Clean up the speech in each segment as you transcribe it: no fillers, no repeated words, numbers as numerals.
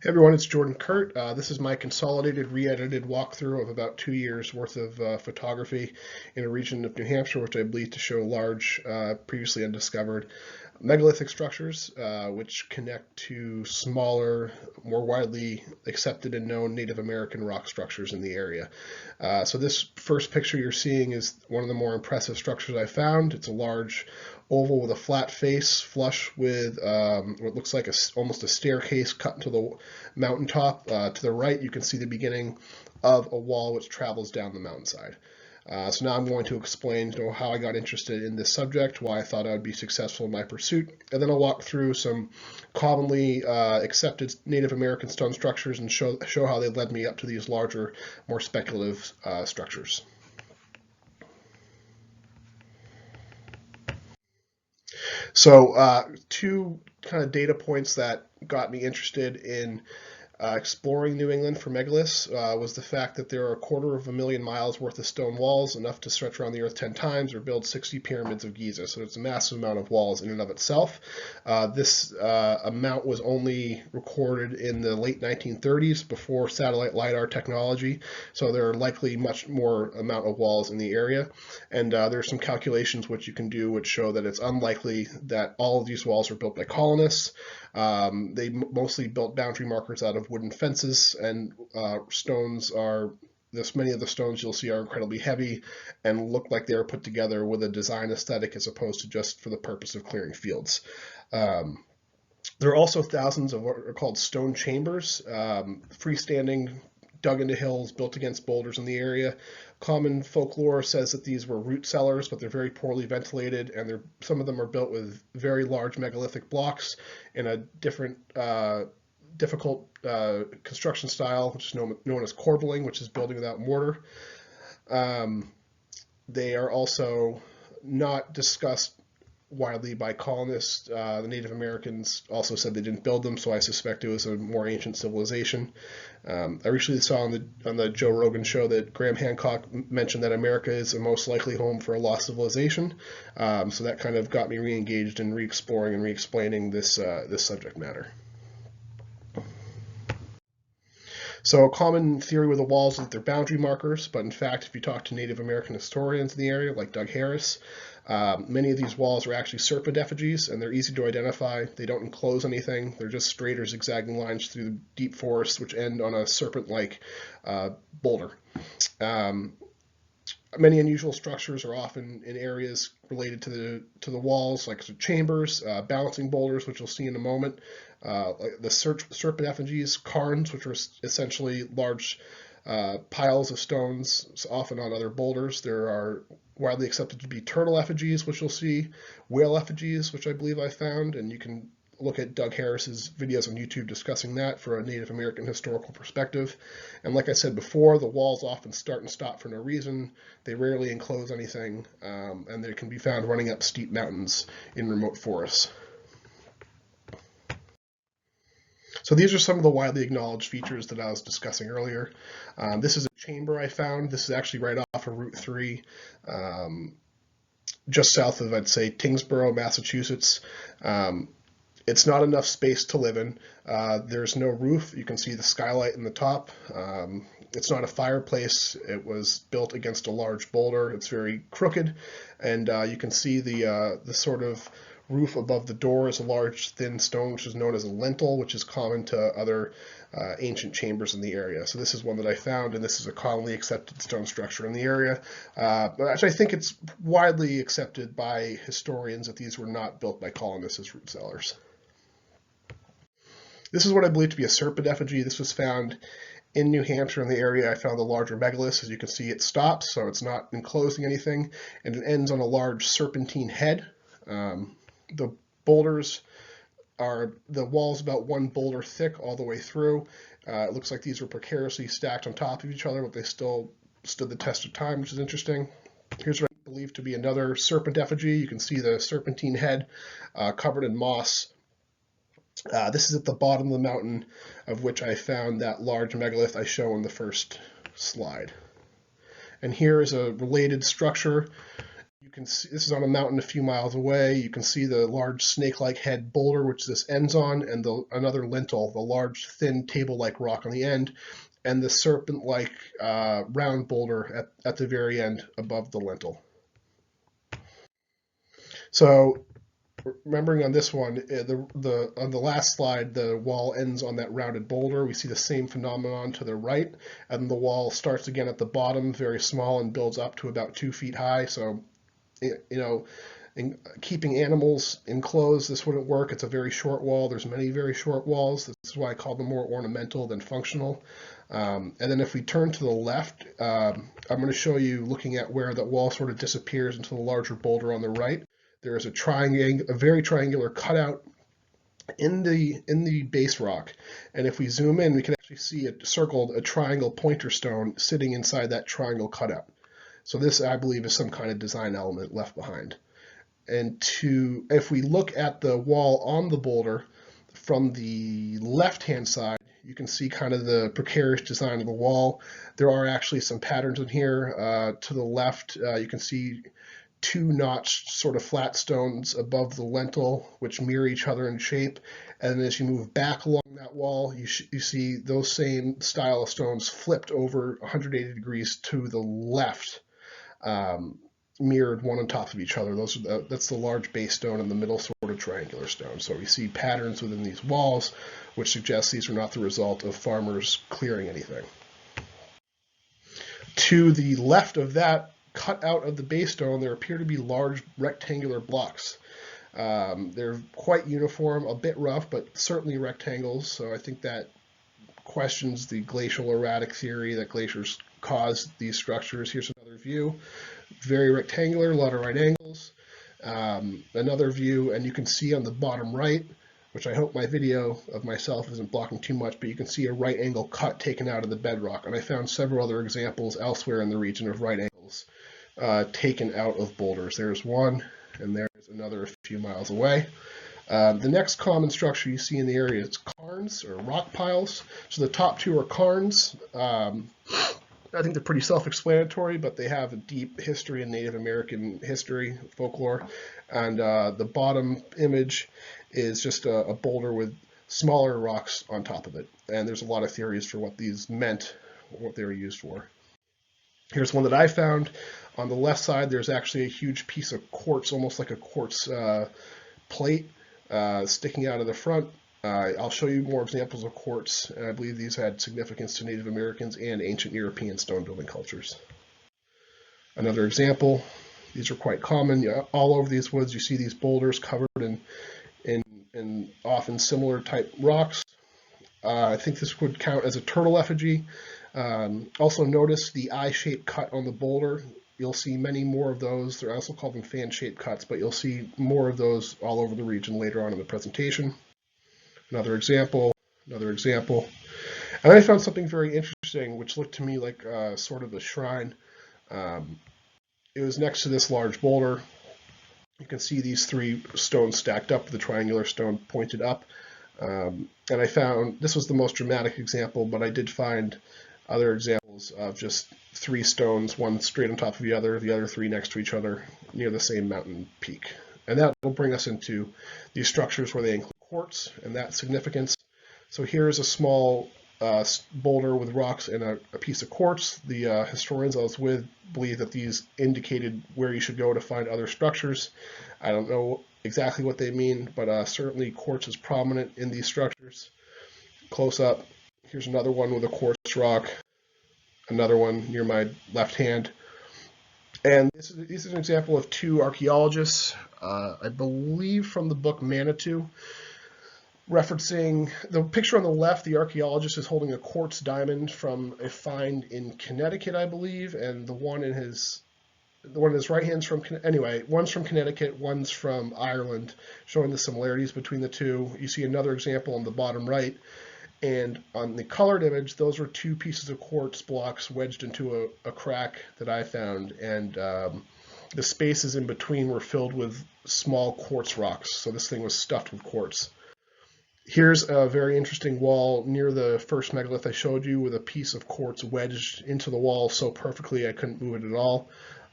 Hey everyone, it's Jordan Kurt. This is my consolidated, re-edited walkthrough of about 2 years worth of photography in a region of New Hampshire, which I believe to show large, previously undiscovered megalithic structures, which connect to smaller, more widely accepted and known Native American rock structures in the area. So this first picture you're seeing is one of the more impressive structures I found. It's a large oval with a flat face, flush with what looks like almost a staircase cut into the mountaintop. To the right, you can see the beginning of a wall which travels down the mountainside. So now I'm going to explain how I got interested in this subject, why I thought I would be successful in my pursuit, and then I'll walk through some commonly accepted Native American stone structures and show how they led me up to these larger, more speculative structures. So two kind of data points that got me interested in exploring New England for megaliths was the fact that there are 250,000 miles worth of stone walls, enough to stretch around the earth 10 times or build 60 pyramids of Giza. So it's a massive amount of walls in and of itself. This amount was only recorded in the late 1930s before satellite LiDAR technology. So there are likely much more amount of walls in the area. And there are some calculations which you can do which show that it's unlikely that all of these walls were built by colonists. They mostly built boundary markers out of wooden fences, and stones are many of the stones you'll see are incredibly heavy and look like they are put together with a design aesthetic as opposed to just for the purpose of clearing fields. There are also thousands of what are called stone chambers, freestanding, dug into hills, built against boulders in the area. Common folklore says that these were root cellars, but they're very poorly ventilated, and some of them are built with very large megalithic blocks in a different, difficult construction style, which is known as corbelling, which is building without mortar. They are also not discussed widely by colonists. The Native Americans also said they didn't build them, so I suspect it was a more ancient civilization. I recently saw on the Joe Rogan show that Graham Hancock mentioned that America is the most likely home for a lost civilization. So that kind of got me re-engaged in re-exploring and re-explaining this subject matter. So a common theory with the walls is that they're boundary markers, but in fact, if you talk to Native American historians in the area, like Doug Harris, many of these walls are actually serpent effigies, and they're easy to identify. They don't enclose anything. They're just straight or zigzagging lines through the deep forests, which end on a serpent-like boulder. Many unusual structures are often in areas related to the walls, like chambers, balancing boulders, which you'll see in a moment. Like the serpent effigies, cairns, which are essentially large piles of stones, often on other boulders. There are widely accepted to be turtle effigies, which you'll see, whale effigies, which I believe I found, and you can look at Doug Harris's videos on YouTube discussing that for a Native American historical perspective. And like I said before, the walls often start and stop for no reason. They rarely enclose anything, and they can be found running up steep mountains in remote forests. So these are some of the widely acknowledged features that I was discussing earlier. This is a chamber I found. This is actually right off of Route 3, just south of, I'd say, Tingsboro, Massachusetts. It's not enough space to live in. There's no roof. You can see the skylight in the top. It's not a fireplace. It was built against a large boulder. It's very crooked, and you can see the sort of roof above the door is a large thin stone, which is known as a lintel, which is common to other ancient chambers in the area. So this is one that I found, and this is a commonly accepted stone structure in the area. But actually, I think it's widely accepted by historians that these were not built by colonists as root cellars. This is what I believe to be a serpent effigy. This was found in New Hampshire in the area. I found the larger megaliths. As you can see, it stops, so it's not enclosing anything, and it ends on a large serpentine head. The boulders are, the wall's about one boulder thick all the way through. It looks like these were precariously stacked on top of each other, but they still stood the test of time, which is interesting. Here's what I believe to be another serpent effigy. You can see the serpentine head covered in moss. This is at the bottom of the mountain, of which I found that large megalith I show in the first slide. And here is a related structure. You can see this is on a mountain a few miles away. You can see the large snake-like head boulder, which this ends on, and another lintel, the large, thin table-like rock on the end, and the serpent-like round boulder at the very end above the lintel. So, remembering on this one, on the last slide, the wall ends on that rounded boulder. We see the same phenomenon to the right, and the wall starts again at the bottom, very small, and builds up to about 2 feet high. So, in keeping animals enclosed, this wouldn't work. It's a very short wall. There's many very short walls. This is why I call them more ornamental than functional. And then if we turn to the left, I'm going to show you, looking at where the wall sort of disappears into the larger boulder on the right. There is a very triangular cutout in the base rock, and if we zoom in, we can actually see it circled, a triangle pointer stone sitting inside that triangle cutout. So this, I believe, is some kind of design element left behind. And if we look at the wall on the boulder from the left-hand side, you can see kind of the precarious design of the wall. There are actually some patterns in here. To the left, you can see 2 notched sort of flat stones above the lintel, which mirror each other in shape. And as you move back along that wall, you see those same style of stones flipped over 180 degrees to the left, mirrored one on top of each other. That's the large base stone and the middle sort of triangular stone. So we see patterns within these walls, which suggests these are not the result of farmers clearing anything. To the left of that, cut out of the base stone, there appear to be large rectangular blocks. They're quite uniform, a bit rough, but certainly rectangles. So I think that questions the glacial erratic theory that glaciers caused these structures. Here's another view, very rectangular, a lot of right angles. Another view, and you can see on the bottom right, which I hope my video of myself isn't blocking too much, but you can see a right angle cut taken out of the bedrock. And I found several other examples elsewhere in the region of right angles taken out of boulders. There's one, and there's another a few miles away. The next common structure you see in the area is cairns, or rock piles. So the top 2 are cairns. I think they're pretty self-explanatory, but they have a deep history in Native American history, folklore. And the bottom image is just a boulder with smaller rocks on top of it. And there's a lot of theories for what these meant, what they were used for. Here's one that I found. On the left side, there's actually a huge piece of quartz, almost like a quartz plate sticking out of the front. I'll show you more examples of quartz, and I believe these had significance to Native Americans and ancient European stone building cultures. Another example, these are quite common. All over these woods, you see these boulders covered in often similar type rocks. I think this would count as a turtle effigy. Also notice the eye-shaped cut on the boulder. You'll see many more of those. They're also called them fan-shaped cuts, but you'll see more of those all over the region later on in the presentation. Another example, another example. And I found something very interesting, which looked to me like sort of a shrine. It was next to this large boulder. You can see these 3 stones stacked up, the triangular stone pointed up. And I found, this was the most dramatic example, but I did find other examples of just 3 stones, one straight on top of the other 3 next to each other near the same mountain peak. And that will bring us into these structures where they include quartz and that significance. So here's a small boulder with rocks and a piece of quartz. The historians I was with believe that these indicated where you should go to find other structures. I don't know exactly what they mean, but certainly quartz is prominent in these structures. Close up, here's another one with a quartz rock, another one near my left hand. And this is an example of 2 archaeologists, I believe from the book Manitou, referencing the picture on the left. The archaeologist is holding a quartz diamond from a find in Connecticut, I believe, and the one in his right hand's from, anyway, one's from Connecticut, one's from Ireland, showing the similarities between the 2. You see another example on the bottom right, and on the colored image, those were 2 pieces of quartz blocks wedged into a crack that I found, and the spaces in between were filled with small quartz rocks, so this thing was stuffed with quartz. Here's a very interesting wall near the first megalith I showed you with a piece of quartz wedged into the wall so perfectly I couldn't move it at all.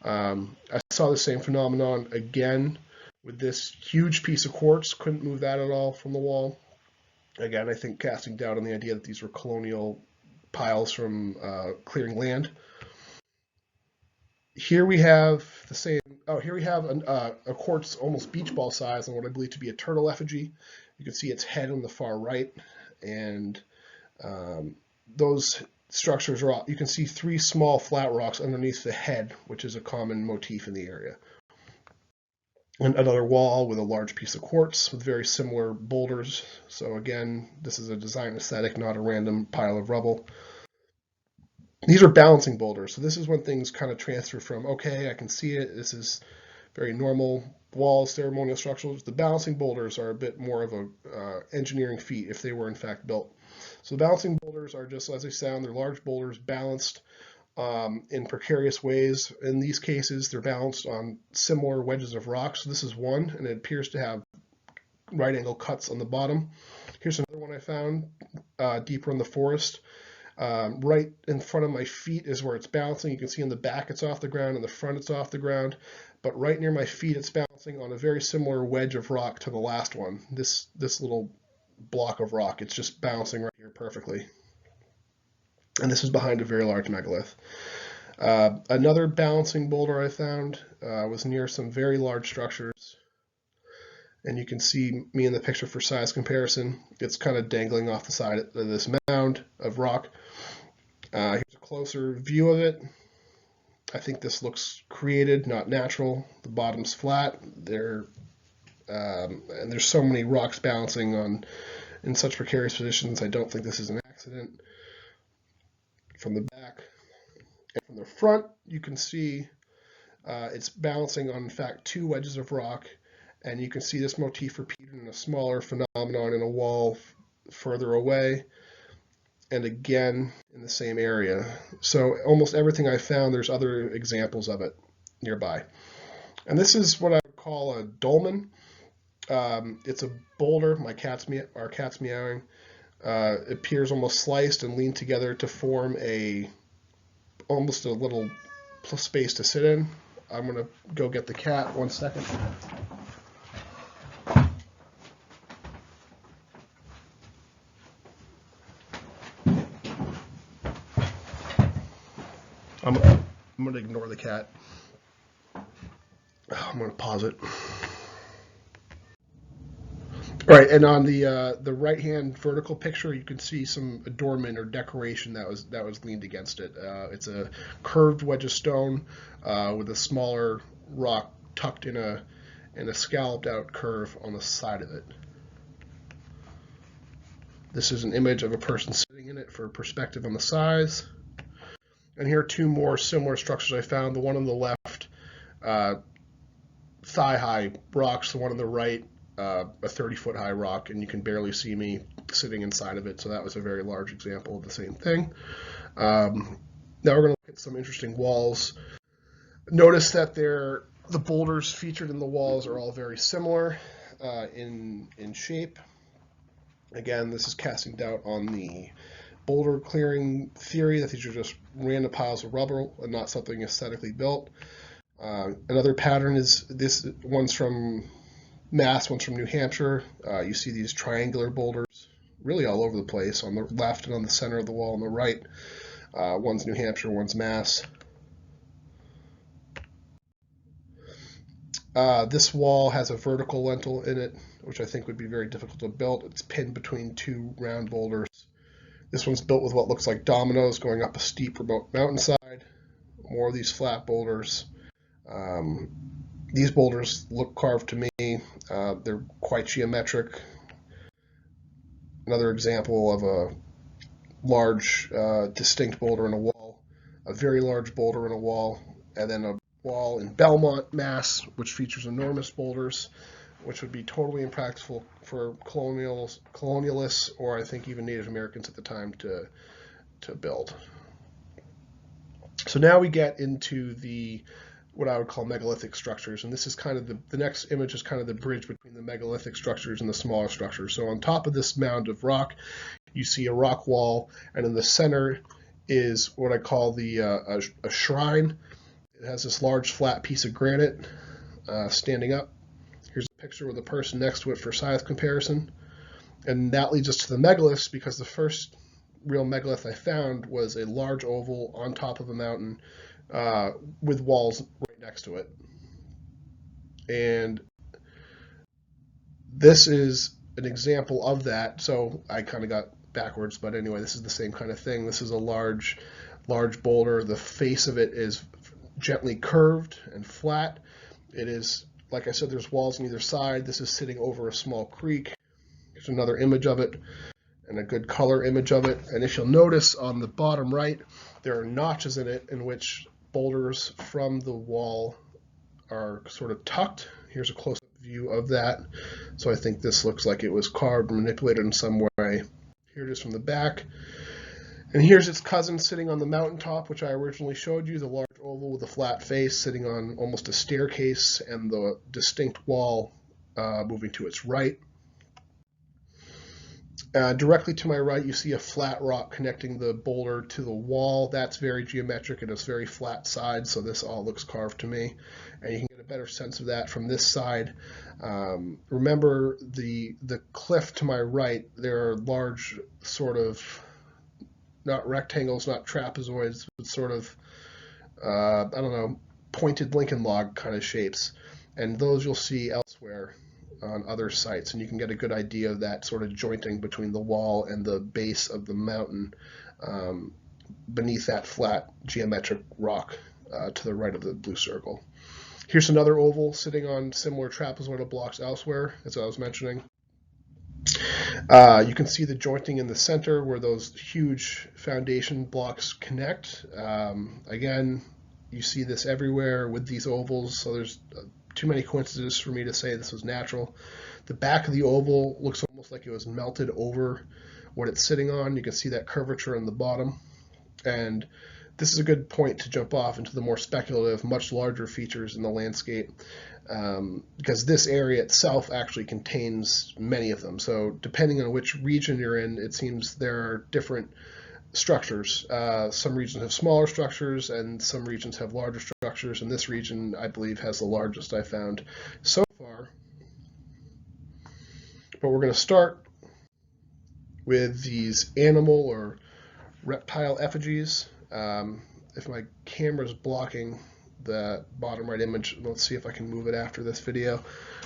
I saw the same phenomenon again with this huge piece of quartz. Couldn't move that at all from the wall. Again, I think casting doubt on the idea that these were colonial piles from clearing land. Here we have the same. Oh, here we have a quartz almost beach ball size on what I believe to be a turtle effigy. You can see its head on the far right, and those structures are all. You can see 3 small flat rocks underneath the head, which is a common motif in the area. And another wall with a large piece of quartz with very similar boulders. So again, this is a design aesthetic, not a random pile of rubble. These are balancing boulders. So this is when things kind of transfer from, okay, I can see it, this is very normal walls, ceremonial structures. The balancing boulders are a bit more of a engineering feat if they were in fact built. So the balancing boulders are just as they sound. They're large boulders balanced in precarious ways. In these cases, they're balanced on similar wedges of rock. So this is one, and it appears to have right angle cuts on the bottom. Here's another one I found deeper in the forest. Right in front of my feet is where it's balancing. You can see in the back it's off the ground, in the front it's off the ground, but right near my feet it's balancing on a very similar wedge of rock to the last one. This little block of rock, it's just balancing right here perfectly. And this is behind a very large megalith. Another balancing boulder I found was near some very large structures. And you can see me in the picture for size comparison. It's kind of dangling off the side of this mound of rock. Here's a closer view of it. I think this looks created, not natural. The bottom's flat. And there's so many rocks balancing in such precarious positions. I don't think this is an accident. From the back and from the front, you can see it's balancing on, in fact, 2 wedges of rock. And you can see this motif repeated in a smaller phenomenon in a wall further away, and again in the same area. So almost everything I found, there's other examples of it nearby. And this is what I would call a dolmen. It's a boulder. Our cat's meowing. It appears almost sliced and leaned together to form almost a little space to sit in. I'm gonna go get the cat. 1 second. I'm going to ignore the cat. I'm going to pause it. All right, and on the right-hand vertical picture, you can see some adornment or decoration that was leaned against it. It's a curved wedge of stone with a smaller rock tucked in a scalloped out curve on the side of it. This is an image of a person sitting in it for perspective on the size. And here are 2 more similar structures I found. The one on the left, thigh-high rocks. The one on the right, a 30-foot high rock, and you can barely see me sitting inside of it. So that was a very large example of the same thing. Now we're going to look at some interesting walls. Notice that the boulders featured in the walls are all very similar in shape. Again, this is casting doubt on the boulder clearing theory, that these are just random piles of rubble and not something aesthetically built. Another pattern is this, one's from Mass, one's from New Hampshire. You see these triangular boulders really all over the place on the left and on the center of the wall on the right. One's New Hampshire, one's Mass. This wall has a vertical lintel in it, which I think would be very difficult to build. It's pinned between 2 round boulders. This one's built with what looks like dominoes going up a steep remote mountainside. More of these flat boulders. These boulders look carved to me. They're quite geometric. Another example of a large, distinct boulder in a wall, a very large boulder in a wall, and then a wall in Belmont, Mass, which features enormous boulders, which would be totally impractical for colonialists, or I think even Native Americans at the time to build. So now we get into what I would call megalithic structures, and this is kind of the next image is kind of the bridge between the megalithic structures and the smaller structures. So on top of this mound of rock, you see a rock wall, and in the center is what I call a shrine. It has this large flat piece of granite standing up. Here's a picture with a person next to it for size comparison. And that leads us to the megaliths, because the first real megalith I found was a large oval on top of a mountain with walls right next to it. And this is an example of that. So I kind of got backwards, but anyway, this is the same kind of thing. This is a large boulder. The face of it is gently curved and flat. It is, like I said, there's walls on either side. This is sitting over a small creek. Here's another image of it, and a good color image of it. And if you'll notice on the bottom right, there are notches in it in which boulders from the wall are sort of tucked. Here's a close-up view of that. So I think this looks like it was carved and manipulated in some way. Here it is from the back. And here's its cousin sitting on the mountaintop, which I originally showed you, the large oval with a flat face sitting on almost a staircase, and the distinct wall moving to its right. Directly to my right, you see a flat rock connecting the boulder to the wall. That's very geometric and it's very flat sides, so this all looks carved to me. And you can get a better sense of that from this side. Remember the cliff to my right, there are large sort of, not rectangles, not trapezoids, but sort of, I don't know, pointed Lincoln log kind of shapes. And those you'll see elsewhere on other sites, and you can get a good idea of that sort of jointing between the wall and the base of the mountain beneath that flat geometric rock to the right of the blue circle. Here's another oval sitting on similar trapezoidal blocks elsewhere, as I was mentioning. You can see the jointing in the center where those huge foundation blocks connect. Again, you see this everywhere with these ovals, so there's too many coincidences for me to say this was natural. The back of the oval looks almost like it was melted over what it's sitting on. You can see that curvature on the bottom. And this is a good point to jump off into the more speculative, much larger features in the landscape, because this area itself actually contains many of them. So depending on which region you're in, it seems there are different structures. Some regions have smaller structures and some regions have larger structures, and this region, I believe, has the largest I found so far. But we're going to start with these animal or reptile effigies. If my camera's blocking the bottom right image, let's see if I can move it after this video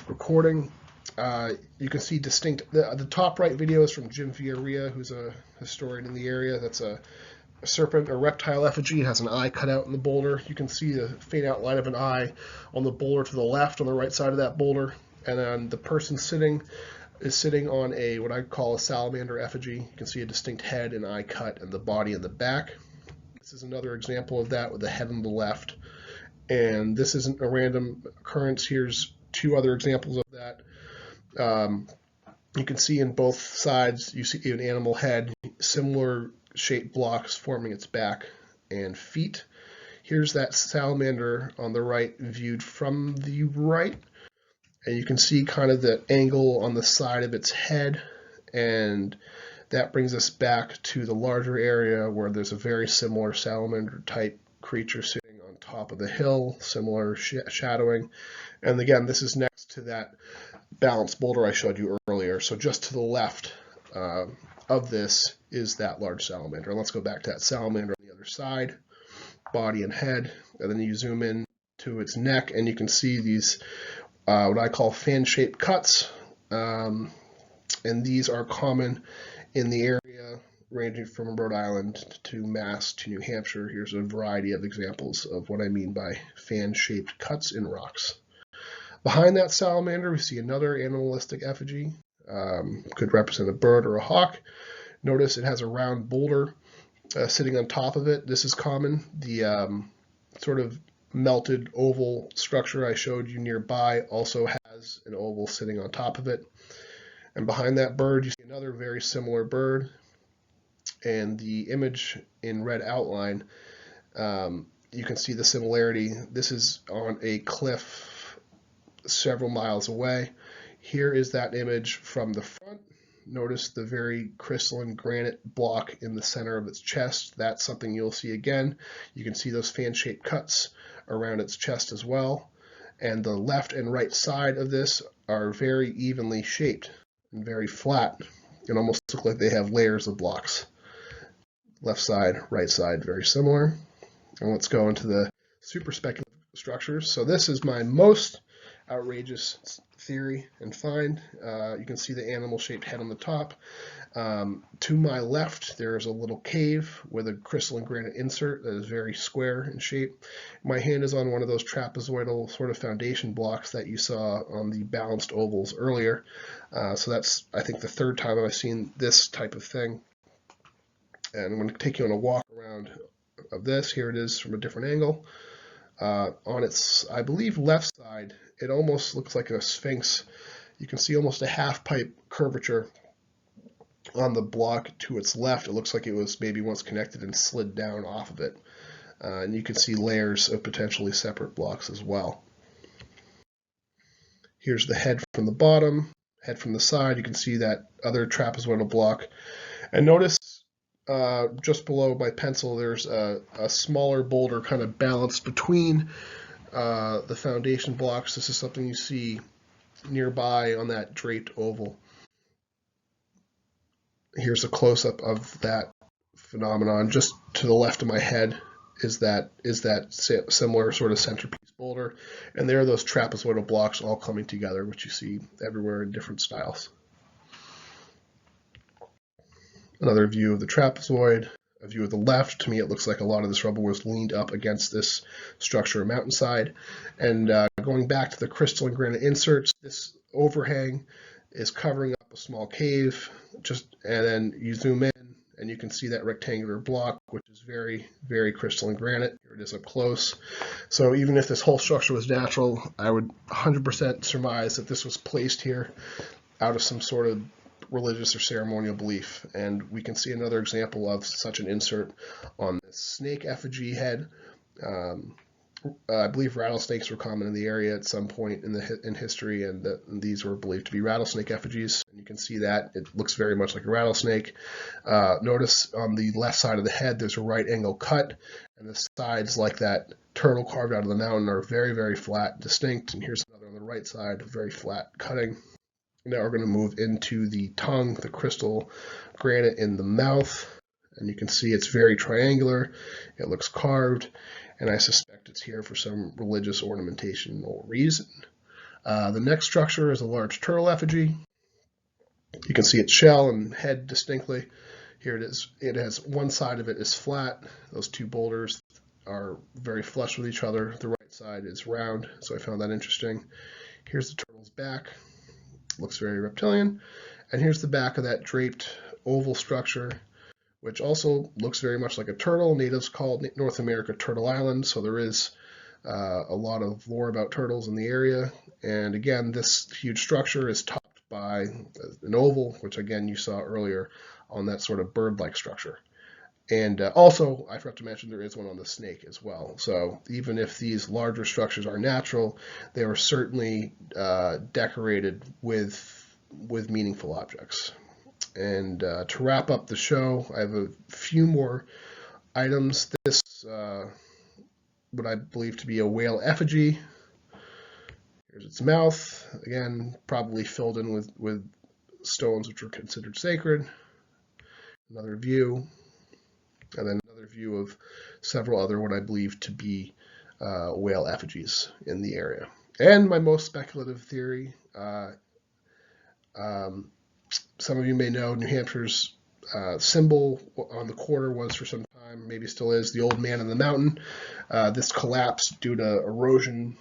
recording. You can see distinct, the top right video is from Jim Villarria, who's a historian in the area. That's a serpent or reptile effigy. It has an eye cut out in the boulder. You can see the faint outline of an eye on the boulder to the left, on the right side of that boulder. And then the person is sitting on a, what I call a salamander effigy. You can see a distinct head and eye cut and the body in the back. This is another example of that with the head on the left. And this isn't a random occurrence. Here's two other examples of that. You can see in both sides, you see an animal head, similar shaped blocks forming its back and feet. Here's that salamander on the right viewed from the right. And you can see kind of the angle on the side of its head. And that brings us back to the larger area where there's a very similar salamander type creature sitting on top of the hill, similar shadowing. And again, this is next to that balanced boulder I showed you earlier. So just to the left of this is that large salamander. And let's go back to that salamander on the other side, body and head. And then you zoom in to its neck and you can see these what I call fan-shaped cuts. And these are common in the area ranging from Rhode Island to Mass to New Hampshire. Here's a variety of examples of what I mean by fan-shaped cuts in rocks. Behind that salamander, we see another animalistic effigy. Could represent a bird or a hawk. Notice it has a round boulder sitting on top of it. This is common. The sort of melted oval structure I showed you nearby also has an oval sitting on top of it. And behind that bird, you see another very similar bird. And the image in red outline, you can see the similarity. This is on a cliff several miles away. Here is that image from the front. Notice the very crystalline granite block in the center of its chest. That's something you'll see again. You can see those fan-shaped cuts around its chest as well. And the left and right side of this are very evenly shaped and very flat. It almost looks like they have layers of blocks. Left side, right side, very similar. And let's go into the super speculative structures. So this is my most outrageous theory and find. You can see the animal-shaped head on the top. To my left, there is a little cave with a crystalline granite insert that is very square in shape. My hand is on one of those trapezoidal sort of foundation blocks that you saw on the balanced ovals earlier. So that's, I think, the third time I've seen this type of thing. And I'm going to take you on a walk around of this. Here it is from a different angle. On its, I believe, left side, it almost looks like a Sphinx. You can see almost a half-pipe curvature on the block to its left. It looks like it was maybe once connected and slid down off of it. And you can see layers of potentially separate blocks as well. Here's the head from the bottom, head from the side. You can see that other trapezoidal block. And notice just below my pencil, there's a smaller boulder kind of balanced between the foundation blocks. This is something you see nearby on that draped oval. Here's a close-up of that phenomenon. Just to the left of my head is that similar sort of centerpiece boulder, and there are those trapezoidal blocks all coming together, which you see everywhere in different styles. Another view of the trapezoid, a view of the left. To me, it looks like a lot of this rubble was leaned up against this structure or mountainside. And going back to the crystalline granite inserts, this overhang is covering up a small cave, and then you zoom in and you can see that rectangular block, which is very, very crystalline granite. Here it is up close. So even if this whole structure was natural, I would 100% surmise that this was placed here out of some sort of religious or ceremonial belief. And we can see another example of such an insert on this snake effigy head. I believe rattlesnakes were common in the area at some point in history, and these were believed to be rattlesnake effigies. And you can see that it looks very much like a rattlesnake. Notice on the left side of the head, there's a right angle cut, and the sides, like that turtle carved out of the mountain, are very, very flat, distinct. And here's another on the right side, very flat cutting. Now we're going to move into the tongue, the crystal granite in the mouth, and you can see it's very triangular. It looks carved, and I suspect it's here for some religious ornamentational reason. The next structure is a large turtle effigy. You can see its shell and head distinctly. Here it is. It has one side of it is flat. Those two boulders are very flush with each other. The right side is round, so I found that interesting. Here's the turtle's back. Looks very reptilian. And here's the back of that draped oval structure, which also looks very much like a turtle. Natives called North America Turtle Island, so there is a lot of lore about turtles in the area. And again, this huge structure is topped by an oval, which again you saw earlier on that sort of bird-like structure. And also, I forgot to mention there is one on the snake as well. So even if these larger structures are natural, they were certainly decorated with meaningful objects. And to wrap up the show, I have a few more items. This, what I believe to be a whale effigy. Here's its mouth. Again, probably filled in with stones which are considered sacred. Another view. And then another view of several other what I believe to be whale effigies in the area. And my most speculative theory, some of you may know New Hampshire's symbol on the quarter was for some time, maybe still is, the old man in the mountain. This collapsed due to erosion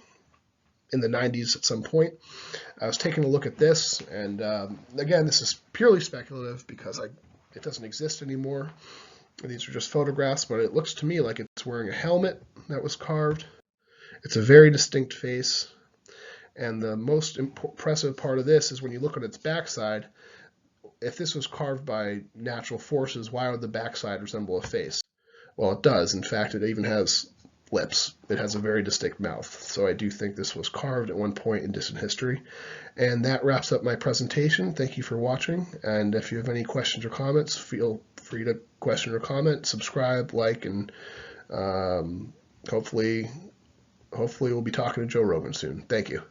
in the 90s at some point. I was taking a look at this, and again, this is purely speculative because it doesn't exist anymore. These are just photographs, but it looks to me like it's wearing a helmet that was carved. It's a very distinct face. And the most impressive part of this is when you look at its backside, if this was carved by natural forces, why would the backside resemble a face? Well, it does. In fact, it even has lips. It has a very distinct mouth. So I do think this was carved at one point in distant history. And that wraps up my presentation. Thank you for watching. And if you have any questions or comments, feel free to question or comment, subscribe, like, and hopefully we'll be talking to Joe Rogan soon. Thank you.